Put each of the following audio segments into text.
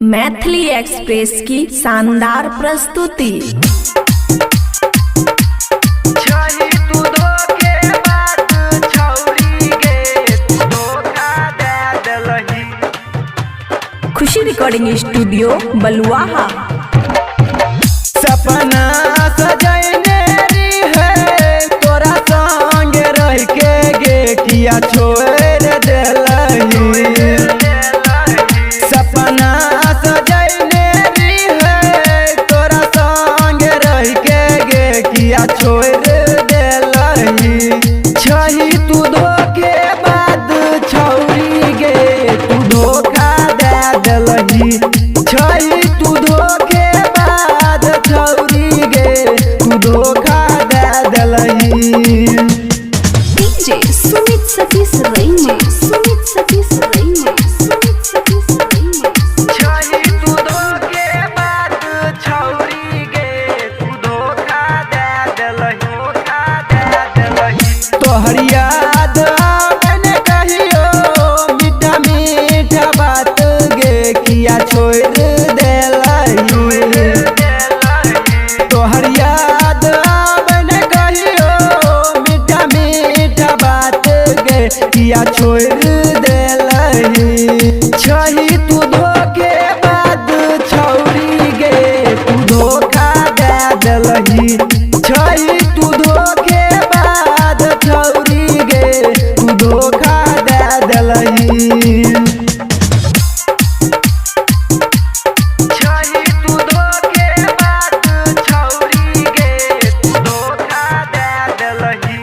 Maithili express की शानदार प्रस्तुति। खुशी रिकॉर्डिंग स्टूडियो बलुआहा। सपना सजने है तोरा संग रह के गे किया छोड़ देलही। सपना सजने है तोरा संग रह के गे किया छोड़ देलही। छही तू धोखे बाद छौरी गे तू धोखा दे देलही। छही तू धोखे बाद छौरी गे तू धोखा दे देलही। डीजे सुमित सतीश रैना, सुमित सतीश रैना, सुमित सतीश रैना। छही तू धोखे बाद छौरी गे तू धोखा दे देलही। धोखा दे देलही। तोहर याद मैंने कहियो मीठा मीठा बात गे किया छोड़ देलही। तोहर याद मैंने कहियो मीठा मीठा बात गे किया छोड़ देलही। छही तू धोखे बाद छौरी गे तू धोखा दे देलही। छही तू धोखे बाद छौरी गे तू धोखा दे देलही। छही तू धोखे बाद छौरी गे तू धोखा दे देलही।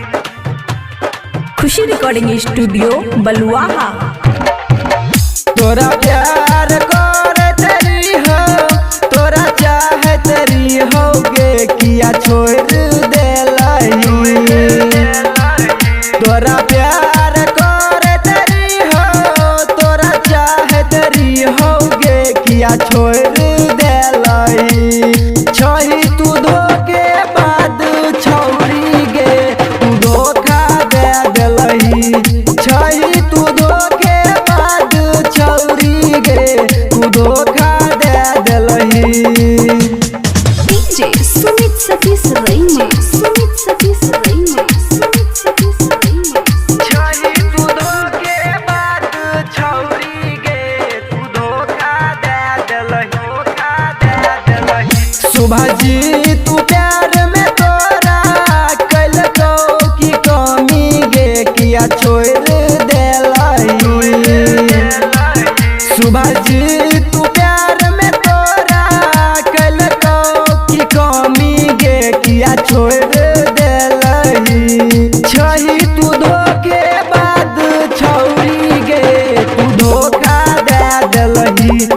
खुशी रिकॉर्डिंग स्टूडियो बलुआहा। तोरा प्यार करत रही हो तोरा चाहत रही हो गे किया छोड़ देलही। तोरा प्यार करत रही हो तोरा चाहत रही हो गे किया छोड़ देलही। छही तू धोखे बाद छौरी गे तू धोखा दे देलही। छही तू धोखे बाद छौरी गे तू धोखा दे देलही। डीजे सुमित सतीश रैना, सुमित सतीश रैना, सुमित सतीश रैना। छही तू धोखे बाद छौरी गे तू धोखा दे देलही। धोखा दे देलही। सुबह जी तू प्यार में तोरा कैलको की कमी गे किया छोड़ देलही। सुबह जी तू प्यार में तोरा कैलको की कमी गे किया छोड़ देलही। छही तू धोखे बाद छौरी गे तू धोखा दे देलही।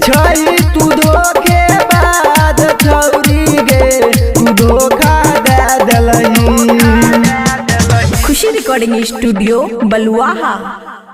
छही तू धोखे बाद छौरी गे तू धोखा दे देलही। खुशी रिकॉर्डिंग स्टूडियो बलुआहा।